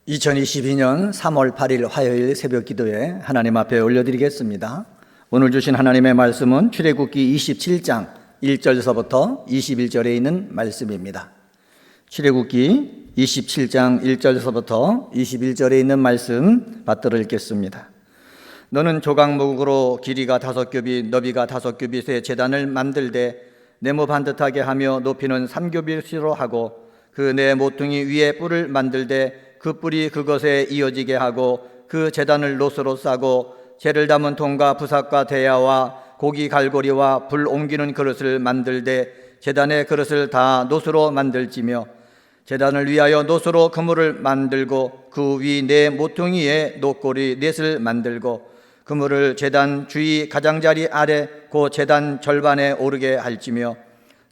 2022년 3월 8일 화요일 새벽 기도에 하나님 앞에 올려드리겠습니다. 오늘 주신 하나님의 말씀은 출애굽기 27장 1절서부터 21절에 있는 말씀입니다. 출애굽기 27장 1절서부터 21절에 있는 말씀 받들어 읽겠습니다. 너는 조각목으로 길이가 5규빗 너비가 5규빗의 제단을 만들되 네모 반듯하게 하며 높이는 3규빗으로 하고 그 네 모퉁이 위에 뿔을 만들되 그 뿔이 그것에 이어지게 하고 그 제단을 노스로 싸고 재를 담은 통과 부삭과 대야와 고기 갈고리와 불 옮기는 그릇을 만들되 제단의 그릇을 다 노스로 만들지며 제단을 위하여 노스로 그물을 만들고 그 위 네 모퉁이에 노꼬리 넷을 만들고 그물을 제단 주위 가장자리 아래 그 제단 절반에 오르게 할지며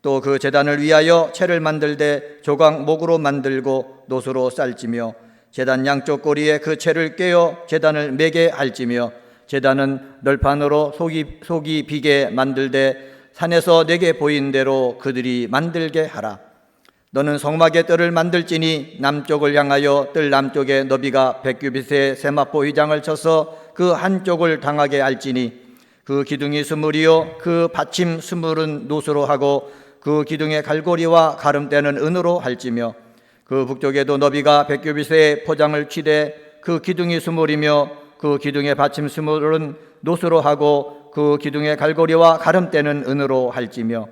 또 그 제단을 위하여 채를 만들되 조각목으로 만들고 노스로 쌀지며 제단 양쪽 꼬리에 그 채를 꿰어 제단을 매게 할지며 제단은 널판으로 속이 비게 만들되 산에서 내게 보인 대로 그들이 만들게 하라. 너는 성막의 뜰을 만들지니 남쪽을 향하여 뜰 남쪽에 너비가 100규빗의 세마포 휘장을 쳐서 그 한쪽을 당하게 할지니 그 기둥이 스물이요 그 받침 스물은 노스로 하고 그 기둥의 갈고리와 가름대는 은으로 할지며 그 북쪽에도 너비가 100규빗의 포장을 치되 그 기둥이 스물이며 그 기둥의 받침 스물은 노스로 하고 그 기둥의 갈고리와 가름대는 은으로 할지며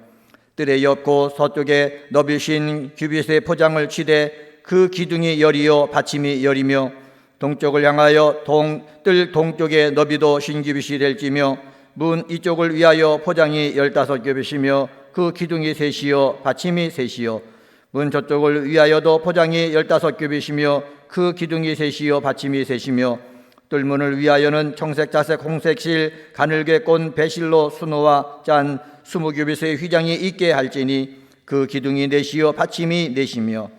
뜰의 옆고 서쪽에 너비신 규빗의 포장을 치되 그 기둥이 열이요 받침이 열이며 동쪽을 향하여 뜰 동쪽에 너비도 신규빗이 될지며 문 이쪽을 위하여 포장이 15규빗이며 그 기둥이 셋이요 받침이 셋이요 문 저쪽을 위하여도 포장이 15규빗이며 그 기둥이 셋이요 받침이 셋이며 뜰문을 위하여는 청색 자색 홍색실 가늘게 꼰 배실로 수노와 짠 20규빗의 휘장이 있게 할지니 그 기둥이 넷이요 받침이 넷이며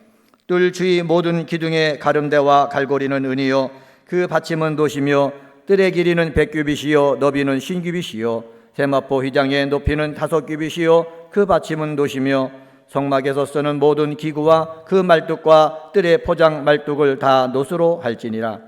뜰 주위 모든 기둥의 가름대와 갈고리는 은이요 그 받침은 도시며 뜰의 길이는 100규빗이요 너비는 신규빗이요 세마포 휘장의 높이는 5규빗이요 그 받침은 도시며 성막에서 쓰는 모든 기구와 그 말뚝과 뜰의 포장 말뚝을 다 노스로 할지니라.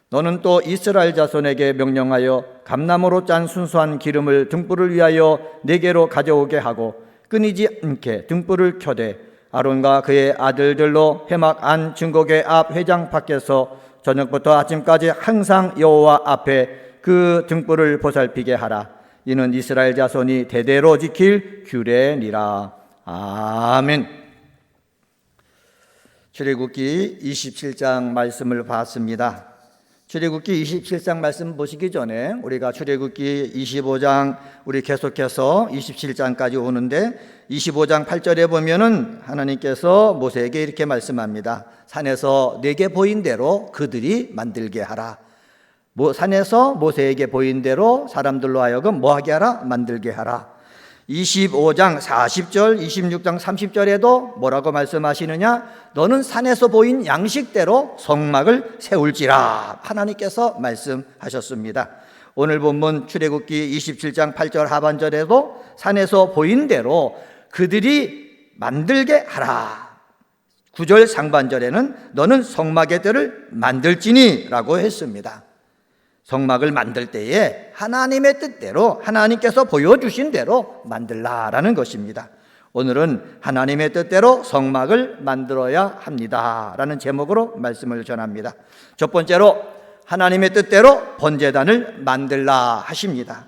너는 또 이스라엘 자손에게 명령하여 감나무로 짠 순수한 기름을 등불을 위하여 4개로 가져오게 하고 끊이지 않게 등불을 켜되 아론과 그의 아들들로 회막 안 증거궤 앞 회장 밖에서 저녁부터 아침까지 항상 여호와 앞에 그 등불을 보살피게 하라. 이는 이스라엘 자손이 대대로 지킬 규례니라. 아멘. 출애굽기 27장 말씀을 봤습니다. 출애굽기 27장 말씀 보시기 전에 우리가 출애굽기 25장 우리 계속해서 27장까지 오는데 25장 8절에 보면은 하나님께서 모세에게 이렇게 말씀합니다. 산에서 내게 보인 대로 그들이 만들게 하라. 산에서 모세에게 보인 대로 사람들로 하여금 뭐하게 하라? 만들게 하라. 25장 40절, 26장 30절에도 뭐라고 말씀하시느냐? 너는 산에서 보인 양식대로 성막을 세울지라 하나님께서 말씀하셨습니다. 오늘 본문 출애굽기 27장 8절 하반절에도 산에서 보인 대로 그들이 만들게 하라. 9절 상반절에는 너는 성막의 뜰을 만들지니 라고 했습니다. 성막을 만들 때에 하나님의 뜻대로 하나님께서 보여주신 대로 만들라라는 것입니다. 오늘은 하나님의 뜻대로 성막을 만들어야 합니다 라는 제목으로 말씀을 전합니다. 첫 번째로 하나님의 뜻대로 번제단을 만들라 하십니다.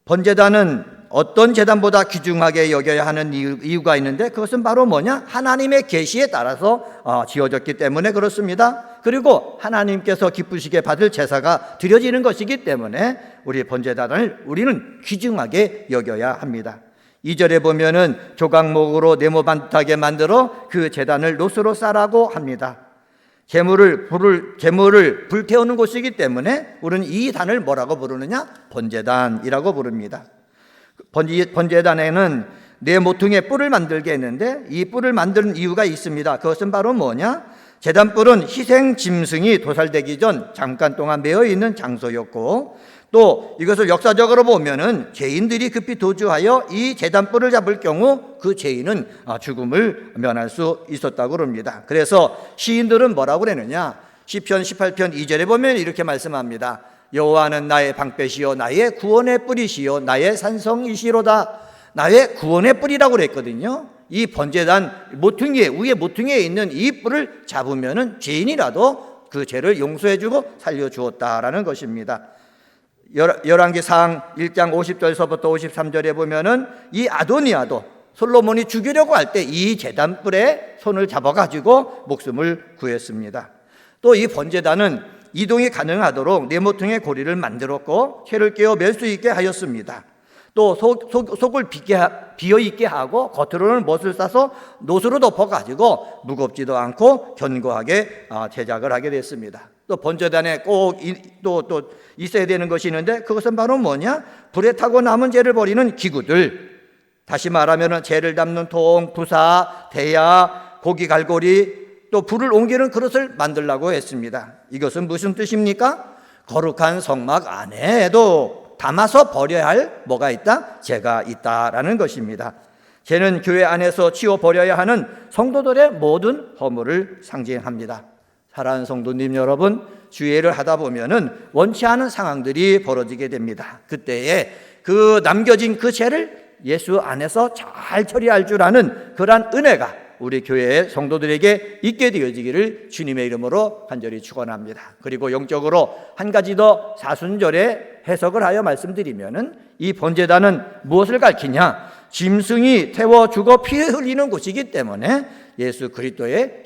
번제단은 어떤 제단보다 귀중하게 여겨야 하는 이유가 있는데 그것은 바로 뭐냐? 하나님의 계시에 따라서 지어졌기 때문에 그렇습니다. 그리고 하나님께서 기쁘시게 받을 제사가 드려지는 것이기 때문에 우리 번제단을 우리는 귀중하게 여겨야 합니다. 2절에 보면은 조각목으로 네모 반듯하게 만들어 그 제단을 노스로 싸라고 합니다. 제물을 불태우는 곳이기 때문에 우리는 이 단을 뭐라고 부르느냐? 번제단이라고 부릅니다. 번제단에는 네 모퉁이의 뿔을 만들게 했는데 이 뿔을 만드는 이유가 있습니다. 그것은 바로 뭐냐? 제단뿔은 희생 짐승이 도살되기 전 잠깐 동안 매어 있는 장소였고 또 이것을 역사적으로 보면은 죄인들이 급히 도주하여 이 제단불을 잡을 경우 그 죄인은 죽음을 면할 수 있었다고 합니다. 그래서 시인들은 뭐라고 그러느냐? 시편 18편 2절에 보면 이렇게 말씀합니다. 여호와는 나의 방패시요 나의 구원의 뿌리시요 나의 산성이시로다. 나의 구원의 뿌리라고 그랬거든요. 이 번제단 모퉁이에, 위에 모퉁이에 있는 이 뿔을 잡으면은 죄인이라도 그 죄를 용서해주고 살려주었다라는 것입니다. 열왕기상 1장 50절서부터 53절에 보면은 이 아도니아도 솔로몬이 죽이려고 할 때 이 제단불에 손을 잡아가지고 목숨을 구했습니다. 또 이 번제단은 이동이 가능하도록 네 모퉁이의 고리를 만들었고 채를 깨어 멜 수 있게 하였습니다. 또 속을 비어있게 하고 겉으로는 못을 싸서 노수로 덮어가지고 무겁지도 않고 견고하게 제작을 하게 됐습니다. 또 번제단에 꼭 또 있어야 되는 것이 있는데 그것은 바로 뭐냐? 불에 타고 남은 재를 버리는 기구들, 다시 말하면 재를 담는 통, 부사, 대야, 고기 갈고리, 또 불을 옮기는 그릇을 만들라고 했습니다. 이것은 무슨 뜻입니까? 거룩한 성막 안에도 담아서 버려야 할 뭐가 있다? 재가 있다라는 것입니다. 재는 교회 안에서 치워버려야 하는 성도들의 모든 허물을 상징합니다. 사랑하는 성도님 여러분, 주의를 하다 보면은 원치 않은 상황들이 벌어지게 됩니다. 그때에 그 남겨진 그 죄를 예수 안에서 잘 처리할 줄 아는 그러한 은혜가 우리 교회의 성도들에게 있게 되어지기를 주님의 이름으로 간절히 축원합니다. 그리고 영적으로 한 가지 더 사순절에 해석을 하여 말씀드리면은 이 번제단은 무엇을 가리키냐? 짐승이 태워 죽어 피 흘리는 곳이기 때문에 예수 그리스도의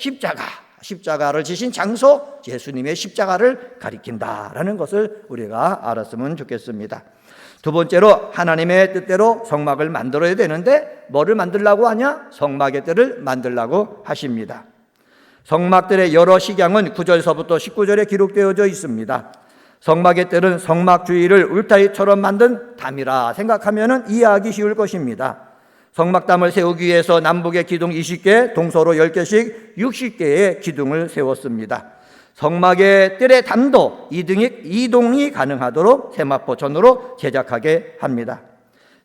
십자가를 지신 장소, 예수님의 십자가를 가리킨다라는 것을 우리가 알았으면 좋겠습니다. 두 번째로 하나님의 뜻대로 성막을 만들어야 되는데 뭐를 만들라고 하냐? 성막의 뜰을 만들라고 하십니다. 성막들의 여러 식양은 9절서부터 19절에 기록되어져 있습니다. 성막의 뜰은 성막 주위를 울타리처럼 만든 담이라 생각하면 이해하기 쉬울 것입니다. 성막담을 세우기 위해서 남북에 기둥 20개, 동서로 10개씩 60개의 기둥을 세웠습니다. 성막의 뜰의 담도 이동이 가능하도록 세마포천으로 제작하게 합니다.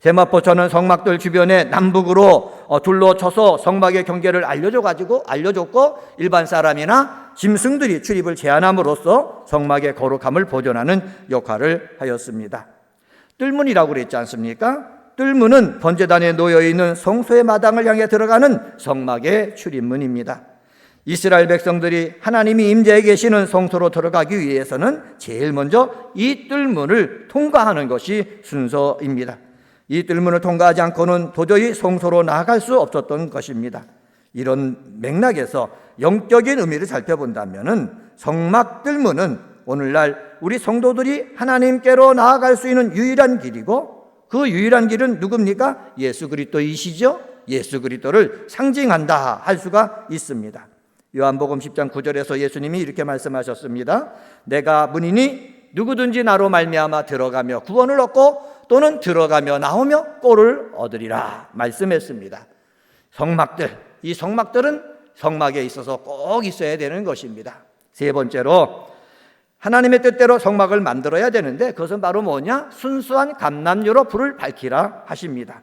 세마포천은 성막들 주변에 남북으로 둘러쳐서 성막의 경계를 알려줬고 일반 사람이나 짐승들이 출입을 제한함으로써 성막의 거룩함을 보존하는 역할을 하였습니다. 뜰문이라고 그랬지 않습니까? 뜰문은 번제단에 놓여있는 성소의 마당을 향해 들어가는 성막의 출입문입니다. 이스라엘 백성들이 하나님이 임재해 계시는 성소로 들어가기 위해서는 제일 먼저 이 뜰문을 통과하는 것이 순서입니다. 이 뜰문을 통과하지 않고는 도저히 성소로 나아갈 수 없었던 것입니다. 이런 맥락에서 영적인 의미를 살펴본다면 성막 뜰문은 오늘날 우리 성도들이 하나님께로 나아갈 수 있는 유일한 길이고 그 유일한 길은 누굽니까? 예수 그리스도이시죠. 예수 그리스도를 상징한다 할 수가 있습니다. 요한복음 10장 9절에서 예수님이 이렇게 말씀하셨습니다. 내가 문이니 누구든지 나로 말미암아 들어가며 구원을 얻고 또는 들어가며 나오며 꼴을 얻으리라 말씀했습니다. 성막들, 이 성막들은 성막에 있어서 꼭 있어야 되는 것입니다. 세 번째로 하나님의 뜻대로 성막을 만들어야 되는데 그것은 바로 뭐냐? 순수한 감람유로 불을 밝히라 하십니다.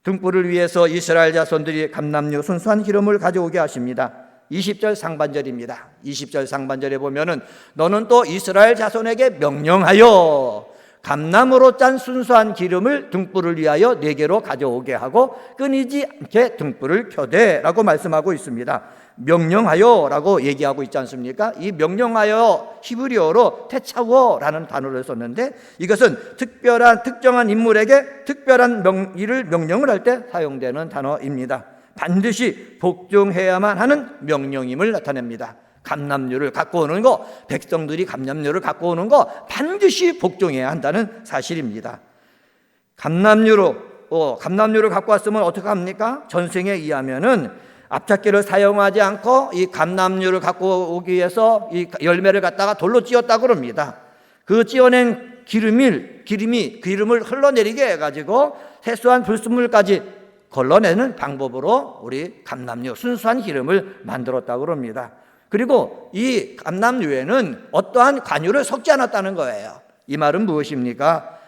등불을 위해서 이스라엘 자손들이 감람유 순수한 기름을 가져오게 하십니다. 20절 상반절입니다. 20절 상반절에 보면은 너는 또 이스라엘 자손에게 명령하여 감람으로 짠 순수한 기름을 등불을 위하여 4개로 가져오게 하고 끊이지 않게 등불을 켜대라고 말씀하고 있습니다. 명령하여라고 얘기하고 있지 않습니까? 이 명령하여 히브리어로 테차워라는 단어를 썼는데 이것은 특정한 인물에게 특별한 일을 명령을 할 때 사용되는 단어입니다. 반드시 복종해야만 하는 명령임을 나타냅니다. 감람유를 갖고 오는 거, 백성들이 감람유를 갖고 오는 거 반드시 복종해야 한다는 사실입니다. 감람유를 갖고 왔으면 어떻게 합니까? 전승에 의하면은 앞잡기를 사용하지 않고 이 감람유를 갖고 오기 위해서 이 열매를 갖다가 돌로 찧었다고 합니다. 그 찧어낸 기름을 흘러내리게 해가지고 세수한 불순물까지 걸러내는 방법으로 우리 감람유, 순수한 기름을 만들었다고 합니다. 그리고 이 감람유에는 어떠한 관유를 섞지 않았다는 거예요. 이 말은 무엇입니까?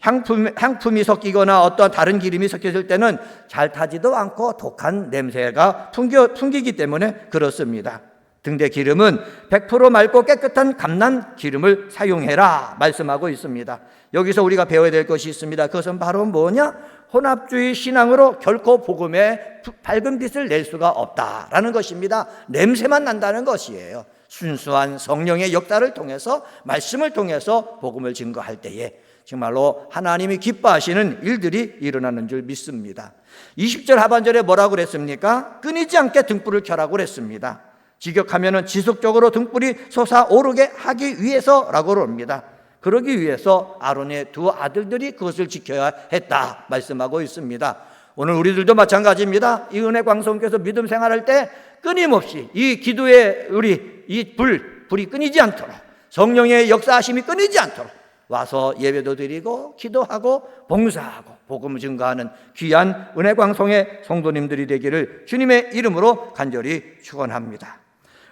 향품이 섞이거나 어떤 다른 기름이 섞였을 때는 잘 타지도 않고 독한 냄새가 풍기기 때문에 그렇습니다. 등대 기름은 100% 맑고 깨끗한 감난 기름을 사용해라 말씀하고 있습니다. 여기서 우리가 배워야 될 것이 있습니다. 그것은 바로 뭐냐? 혼합주의 신앙으로 결코 복음에 밝은 빛을 낼 수가 없다라는 것입니다. 냄새만 난다는 것이에요. 순수한 성령의 역사를 통해서, 말씀을 통해서 복음을 증거할 때에 정말로 하나님이 기뻐하시는 일들이 일어나는 줄 믿습니다. 20절 하반절에 뭐라고 그랬습니까? 끊이지 않게 등불을 켜라고 그랬습니다. 직역하면은 지속적으로 등불이 솟아오르게 하기 위해서라고 합니다. 그러기 위해서 아론의 두 아들들이 그것을 지켜야 했다 말씀하고 있습니다. 오늘 우리들도 마찬가지입니다. 이 은혜광성교에서 믿음 생활할 때 끊임없이 이 기도의 이 불이 끊이지 않도록, 성령의 역사하심이 끊이지 않도록 와서 예배도 드리고 기도하고 봉사하고 복음을 증거하는 귀한 은혜광성의 성도님들이 되기를 주님의 이름으로 간절히 축원합니다.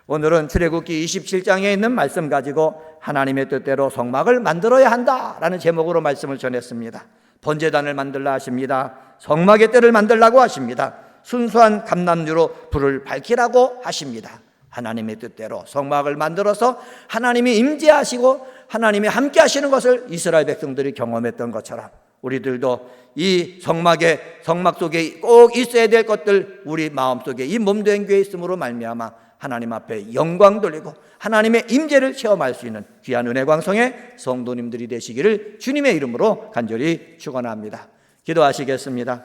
오늘은 출애굽기 27장에 있는 말씀 가지고 하나님의 뜻대로 성막을 만들어야 한다라는 제목으로 말씀을 전했습니다. 번제단을 만들라 하십니다. 성막의 뜰을 만들라고 하십니다. 순수한 감람유로 불을 밝히라고 하십니다. 하나님의 뜻대로 성막을 만들어서 하나님이 임재하시고 하나님이 함께 하시는 것을 이스라엘 백성들이 경험했던 것처럼 우리들도 이 성막 속에 꼭 있어야 될 것들, 우리 마음속에 이 몸된 교회에 있음으로 말미암아 하나님 앞에 영광 돌리고 하나님의 임재를 체험할 수 있는 귀한 은혜광성의 성도님들이 되시기를 주님의 이름으로 간절히 축원합니다. 기도하시겠습니다.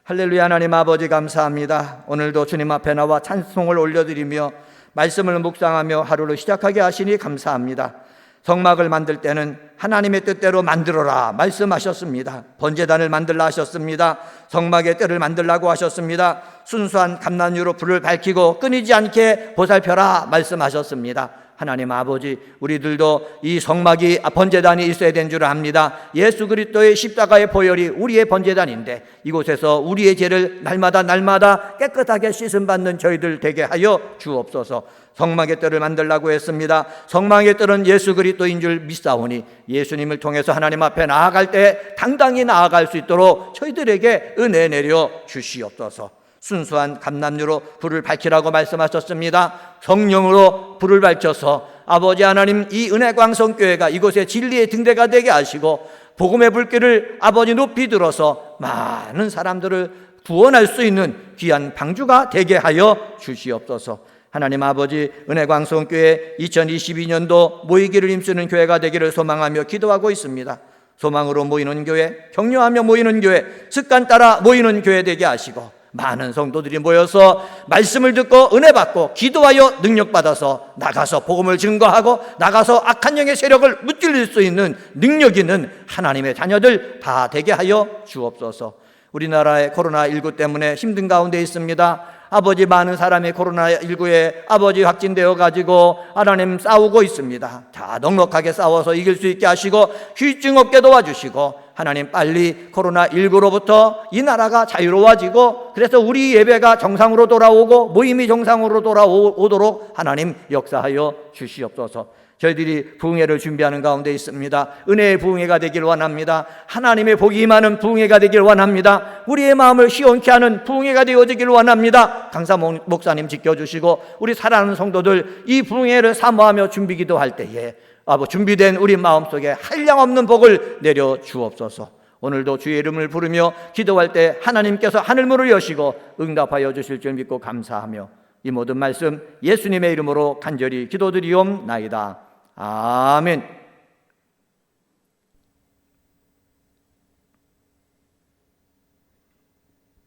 할렐루야. 하나님 아버지 감사합니다. 오늘도 주님 앞에 나와 찬송을 올려드리며 말씀을 묵상하며 하루를 시작하게 하시니 감사합니다. 성막을 만들 때는 하나님의 뜻대로 만들어라 말씀하셨습니다. 번제단을 만들라 하셨습니다. 성막의 뜰을 만들라고 하셨습니다. 순수한 감람유로 불을 밝히고 끊이지 않게 보살펴라 말씀하셨습니다. 하나님 아버지, 우리들도 이 성막이 번제단이 있어야 된 줄 압니다. 예수 그리스도의 십자가의 보혈이 우리의 번제단인데 이곳에서 우리의 죄를 날마다 깨끗하게 씻음받는 저희들 되게 하여 주옵소서. 성막의 뜰을 만들라고 했습니다. 성막의 뜰은 예수 그리스도인 줄 믿사오니 예수님을 통해서 하나님 앞에 나아갈 때 당당히 나아갈 수 있도록 저희들에게 은혜 내려 주시옵소서. 순수한 감람유로 불을 밝히라고 말씀하셨습니다. 성령으로 불을 밝혀서 아버지 하나님, 이 은혜광성교회가 이곳에 진리의 등대가 되게 하시고 복음의 불길을 아버지 높이 들어서 많은 사람들을 구원할 수 있는 귀한 방주가 되게 하여 주시옵소서. 하나님 아버지, 은혜광성교회 2022년도 모이기를 힘쓰는 교회가 되기를 소망하며 기도하고 있습니다. 소망으로 모이는 교회, 격려하며 모이는 교회, 습관 따라 모이는 교회 되게 하시고 많은 성도들이 모여서 말씀을 듣고 은혜 받고 기도하여 능력 받아서 나가서 복음을 증거하고 나가서 악한 영의 세력을 무찔릴 수 있는 능력 있는 하나님의 자녀들 다 되게 하여 주옵소서. 우리나라의 코로나19 때문에 힘든 가운데 있습니다. 아버지, 많은 사람이 코로나19에 아버지 확진되어 가지고 하나님 싸우고 있습니다. 다 넉넉하게 싸워서 이길 수 있게 하시고 휴증 없게 도와주시고 하나님, 빨리 코로나19로부터 이 나라가 자유로워지고 그래서 우리 예배가 정상으로 돌아오고 모임이 정상으로 돌아오도록 하나님 역사하여 주시옵소서. 저희들이 부흥회를 준비하는 가운데 있습니다. 은혜의 부흥회가 되길 원합니다. 하나님의 복이 임하는 부흥회가 되길 원합니다. 우리의 마음을 시원케 하는 부흥회가 되어지길 원합니다. 강사 목사님 지켜주시고 우리 사랑하는 성도들 이 부흥회를 사모하며 준비기도 할 때에 준비된 우리 마음속에 한량없는 복을 내려 주옵소서. 오늘도 주의 이름을 부르며 기도할 때 하나님께서 하늘문을 여시고 응답하여 주실 줄 믿고 감사하며 이 모든 말씀 예수님의 이름으로 간절히 기도드리옵나이다. 아멘.